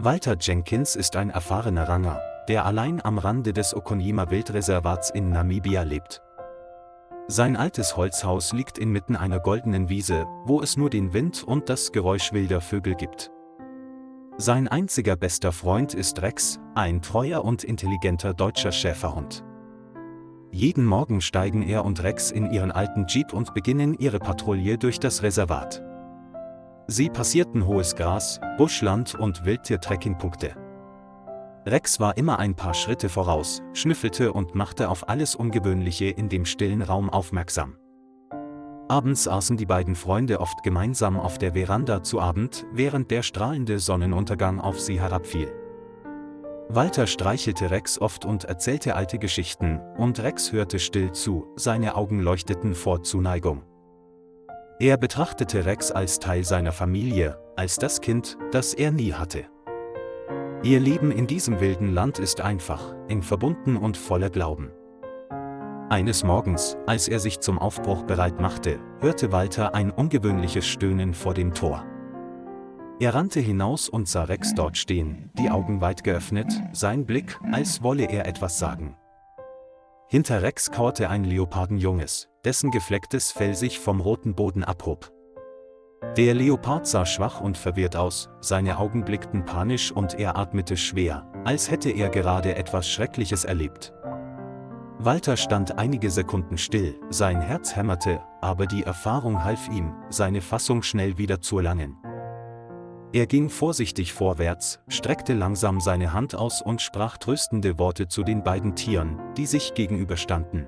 Walter Jenkins ist ein erfahrener Ranger, der allein am Rande des Okonyima-Wildreservats in Namibia lebt. Sein altes Holzhaus liegt inmitten einer goldenen Wiese, wo es nur den Wind und das Geräusch wilder Vögel gibt. Sein einziger bester Freund ist Rex, ein treuer und intelligenter deutscher Schäferhund. Jeden Morgen steigen er und Rex in ihren alten Jeep und beginnen ihre Patrouille durch das Reservat. Sie passierten hohes Gras, Buschland und Wildtier-Trekkingpunkte. Rex war immer ein paar Schritte voraus, schnüffelte und machte auf alles Ungewöhnliche in dem stillen Raum aufmerksam. Abends aßen die beiden Freunde oft gemeinsam auf der Veranda zu Abend, während der strahlende Sonnenuntergang auf sie herabfiel. Walter streichelte Rex oft und erzählte alte Geschichten, und Rex hörte still zu, seine Augen leuchteten vor Zuneigung. Er betrachtete Rex als Teil seiner Familie, als das Kind, das er nie hatte. Ihr Leben in diesem wilden Land ist einfach, eng verbunden und voller Glauben. Eines Morgens, als er sich zum Aufbruch bereit machte, hörte Walter ein ungewöhnliches Stöhnen vor dem Tor. Er rannte hinaus und sah Rex dort stehen, die Augen weit geöffnet, sein Blick, als wolle er etwas sagen. Hinter Rex kauerte ein Leopardenjunges, dessen geflecktes Fell sich vom roten Boden abhob. Der Leopard sah schwach und verwirrt aus, seine Augen blickten panisch und er atmete schwer, als hätte er gerade etwas Schreckliches erlebt. Walter stand einige Sekunden still, sein Herz hämmerte, aber die Erfahrung half ihm, seine Fassung schnell wieder zu erlangen. Er ging vorsichtig vorwärts, streckte langsam seine Hand aus und sprach tröstende Worte zu den beiden Tieren, die sich gegenüberstanden.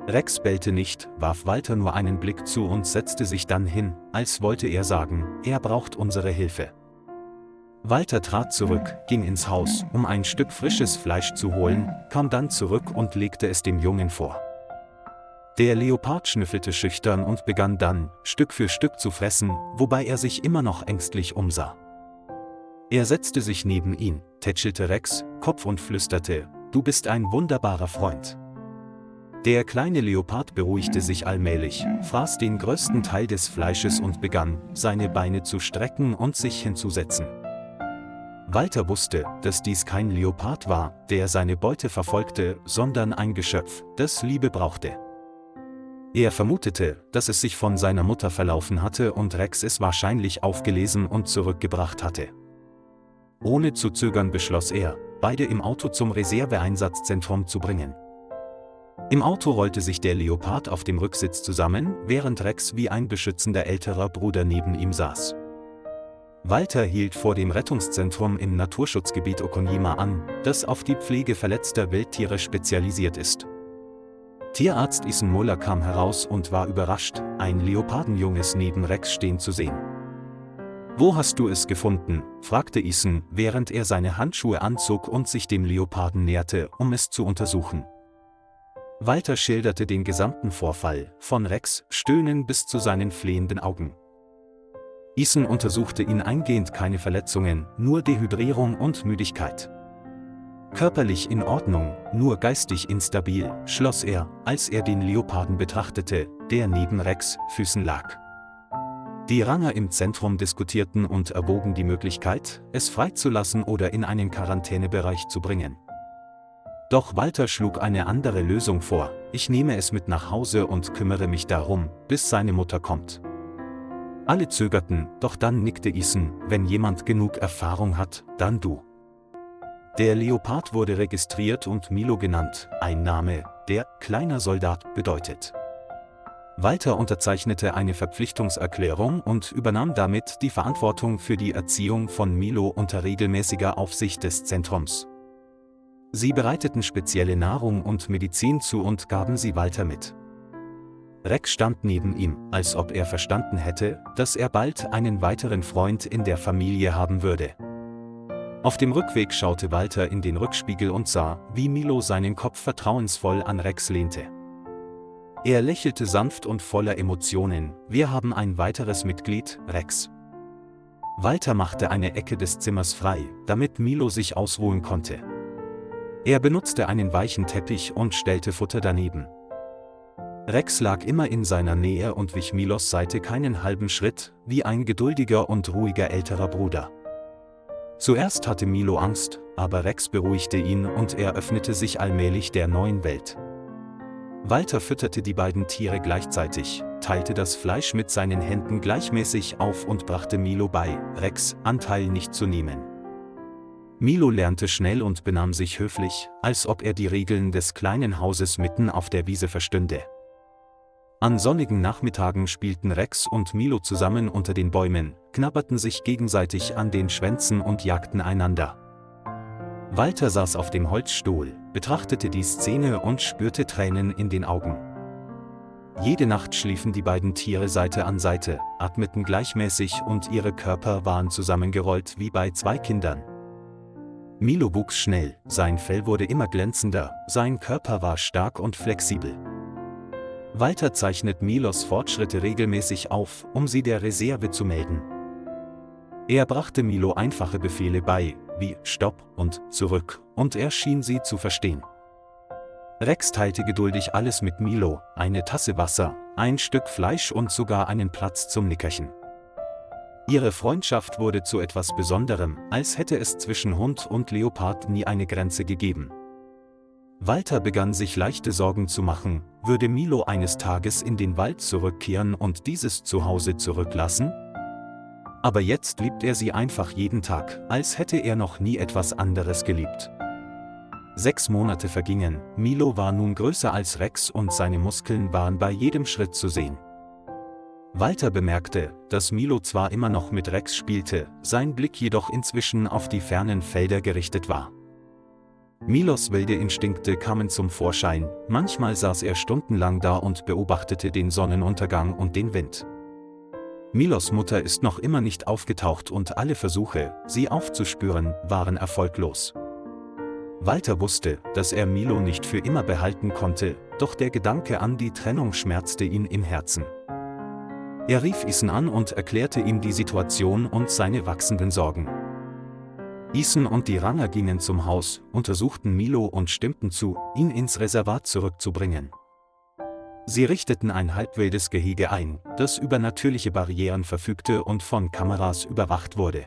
Rex bellte nicht, warf Walter nur einen Blick zu und setzte sich dann hin, als wollte er sagen, er braucht unsere Hilfe. Walter trat zurück, ging ins Haus, um ein Stück frisches Fleisch zu holen, kam dann zurück und legte es dem Jungen vor. Der Leopard schnüffelte schüchtern und begann dann, Stück für Stück zu fressen, wobei er sich immer noch ängstlich umsah. Er setzte sich neben ihn, tätschelte Rex Kopf und flüsterte, »Du bist ein wunderbarer Freund.« Der kleine Leopard beruhigte sich allmählich, fraß den größten Teil des Fleisches und begann, seine Beine zu strecken und sich hinzusetzen. Walter wusste, dass dies kein Leopard war, der seine Beute verfolgte, sondern ein Geschöpf, das Liebe brauchte. Er vermutete, dass es sich von seiner Mutter verlaufen hatte und Rex es wahrscheinlich aufgelesen und zurückgebracht hatte. Ohne zu zögern beschloss er, beide im Auto zum Reserveeinsatzzentrum zu bringen. Im Auto rollte sich der Leopard auf dem Rücksitz zusammen, während Rex wie ein beschützender älterer Bruder neben ihm saß. Walter hielt vor dem Rettungszentrum im Naturschutzgebiet Okonyima an, das auf die Pflege verletzter Wildtiere spezialisiert ist. Tierarzt Ethan Muller kam heraus und war überrascht, ein Leopardenjunges neben Rex stehen zu sehen. »Wo hast du es gefunden?« fragte Ethan, während er seine Handschuhe anzog und sich dem Leoparden näherte, um es zu untersuchen. Walter schilderte den gesamten Vorfall, von Rex' Stöhnen bis zu seinen flehenden Augen. Ethan untersuchte ihn eingehend, keine Verletzungen, nur Dehydrierung und Müdigkeit. Körperlich in Ordnung, nur geistig instabil, schloss er, als er den Leoparden betrachtete, der neben Rex' Füßen lag. Die Ranger im Zentrum diskutierten und erwogen die Möglichkeit, es freizulassen oder in einen Quarantänebereich zu bringen. Doch Walter schlug eine andere Lösung vor: Ich nehme es mit nach Hause und kümmere mich darum, bis seine Mutter kommt. Alle zögerten, doch dann nickte Ethan: Wenn jemand genug Erfahrung hat, dann du. Der Leopard wurde registriert und Milo genannt, ein Name, der »kleiner Soldat« bedeutet. Walter unterzeichnete eine Verpflichtungserklärung und übernahm damit die Verantwortung für die Erziehung von Milo unter regelmäßiger Aufsicht des Zentrums. Sie bereiteten spezielle Nahrung und Medizin zu und gaben sie Walter mit. Rex stand neben ihm, als ob er verstanden hätte, dass er bald einen weiteren Freund in der Familie haben würde. Auf dem Rückweg schaute Walter in den Rückspiegel und sah, wie Milo seinen Kopf vertrauensvoll an Rex lehnte. Er lächelte sanft und voller Emotionen: Wir haben ein weiteres Mitglied, Rex. Walter machte eine Ecke des Zimmers frei, damit Milo sich ausruhen konnte. Er benutzte einen weichen Teppich und stellte Futter daneben. Rex lag immer in seiner Nähe und wich Milos Seite keinen halben Schritt, wie ein geduldiger und ruhiger älterer Bruder. Zuerst hatte Milo Angst, aber Rex beruhigte ihn und er öffnete sich allmählich der neuen Welt. Walter fütterte die beiden Tiere gleichzeitig, teilte das Fleisch mit seinen Händen gleichmäßig auf und brachte Milo bei, Rex' Anteil nicht zu nehmen. Milo lernte schnell und benahm sich höflich, als ob er die Regeln des kleinen Hauses mitten auf der Wiese verstünde. An sonnigen Nachmittagen spielten Rex und Milo zusammen unter den Bäumen, knabberten sich gegenseitig an den Schwänzen und jagten einander. Walter saß auf dem Holzstuhl, betrachtete die Szene und spürte Tränen in den Augen. Jede Nacht schliefen die beiden Tiere Seite an Seite, atmeten gleichmäßig und ihre Körper waren zusammengerollt wie bei zwei Kindern. Milo wuchs schnell, sein Fell wurde immer glänzender, sein Körper war stark und flexibel. Walter zeichnet Milos Fortschritte regelmäßig auf, um sie der Reserve zu melden. Er brachte Milo einfache Befehle bei, wie Stopp und Zurück, und er schien sie zu verstehen. Rex teilte geduldig alles mit Milo, eine Tasse Wasser, ein Stück Fleisch und sogar einen Platz zum Nickerchen. Ihre Freundschaft wurde zu etwas Besonderem, als hätte es zwischen Hund und Leopard nie eine Grenze gegeben. Walter begann sich leichte Sorgen zu machen, würde Milo eines Tages in den Wald zurückkehren und dieses Zuhause zurücklassen? Aber jetzt liebt er sie einfach jeden Tag, als hätte er noch nie etwas anderes geliebt. 6 Monate vergingen, Milo war nun größer als Rex und seine Muskeln waren bei jedem Schritt zu sehen. Walter bemerkte, dass Milo zwar immer noch mit Rex spielte, sein Blick jedoch inzwischen auf die fernen Felder gerichtet war. Milos wilde Instinkte kamen zum Vorschein, manchmal saß er stundenlang da und beobachtete den Sonnenuntergang und den Wind. Milos Mutter ist noch immer nicht aufgetaucht und alle Versuche, sie aufzuspüren, waren erfolglos. Walter wusste, dass er Milo nicht für immer behalten konnte, doch der Gedanke an die Trennung schmerzte ihn im Herzen. Er rief Ethan an und erklärte ihm die Situation und seine wachsenden Sorgen. Ethan und die Ranger gingen zum Haus, untersuchten Milo und stimmten zu, ihn ins Reservat zurückzubringen. Sie richteten ein halbwildes Gehege ein, das über natürliche Barrieren verfügte und von Kameras überwacht wurde.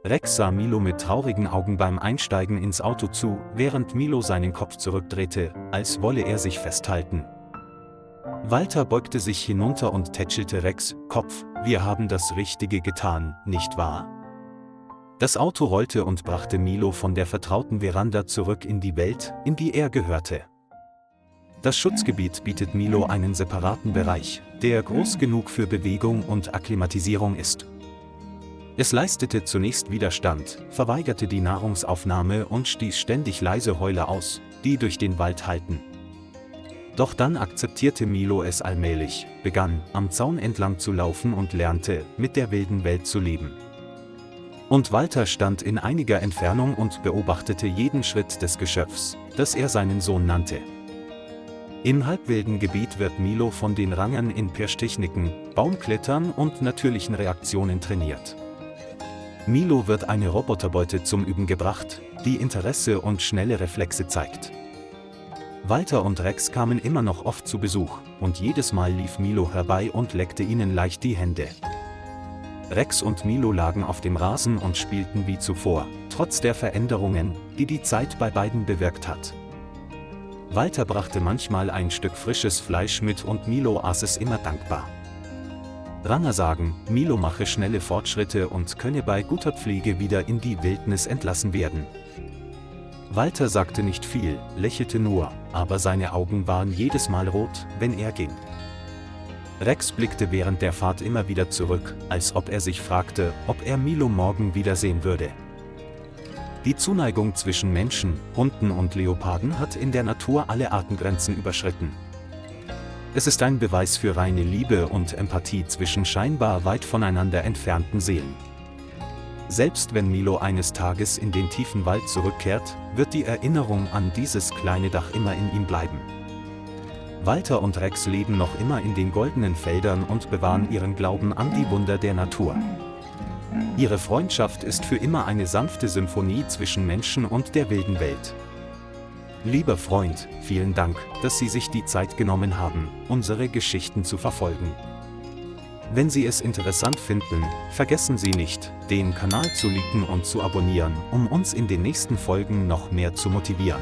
Rex sah Milo mit traurigen Augen beim Einsteigen ins Auto zu, während Milo seinen Kopf zurückdrehte, als wolle er sich festhalten. Walter beugte sich hinunter und tätschelte Rex' Kopf, wir haben das Richtige getan, nicht wahr? Das Auto rollte und brachte Milo von der vertrauten Veranda zurück in die Welt, in die er gehörte. Das Schutzgebiet bietet Milo einen separaten Bereich, der groß genug für Bewegung und Akklimatisierung ist. Es leistete zunächst Widerstand, verweigerte die Nahrungsaufnahme und stieß ständig leise Heuler aus, die durch den Wald hallten. Doch dann akzeptierte Milo es allmählich, begann, am Zaun entlang zu laufen und lernte, mit der wilden Welt zu leben. Und Walter stand in einiger Entfernung und beobachtete jeden Schritt des Geschöpfs, das er seinen Sohn nannte. Im halbwilden Gebiet wird Milo von den Rangern in Pirschtechniken, Baumklettern und natürlichen Reaktionen trainiert. Milo wird eine Roboterbeute zum Üben gebracht, die Interesse und schnelle Reflexe zeigt. Walter und Rex kamen immer noch oft zu Besuch, und jedes Mal lief Milo herbei und leckte ihnen leicht die Hände. Rex und Milo lagen auf dem Rasen und spielten wie zuvor, trotz der Veränderungen, die die Zeit bei beiden bewirkt hat. Walter brachte manchmal ein Stück frisches Fleisch mit und Milo aß es immer dankbar. Ranger sagen, Milo mache schnelle Fortschritte und könne bei guter Pflege wieder in die Wildnis entlassen werden. Walter sagte nicht viel, lächelte nur, aber seine Augen waren jedes Mal rot, wenn er ging. Rex blickte während der Fahrt immer wieder zurück, als ob er sich fragte, ob er Milo morgen wiedersehen würde. Die Zuneigung zwischen Menschen, Hunden und Leoparden hat in der Natur alle Artengrenzen überschritten. Es ist ein Beweis für reine Liebe und Empathie zwischen scheinbar weit voneinander entfernten Seelen. Selbst wenn Milo eines Tages in den tiefen Wald zurückkehrt, wird die Erinnerung an dieses kleine Dach immer in ihm bleiben. Walter und Rex leben noch immer in den goldenen Feldern und bewahren ihren Glauben an die Wunder der Natur. Ihre Freundschaft ist für immer eine sanfte Symphonie zwischen Menschen und der wilden Welt. Lieber Freund, vielen Dank, dass Sie sich die Zeit genommen haben, unsere Geschichten zu verfolgen. Wenn Sie es interessant finden, vergessen Sie nicht, den Kanal zu liken und zu abonnieren, um uns in den nächsten Folgen noch mehr zu motivieren.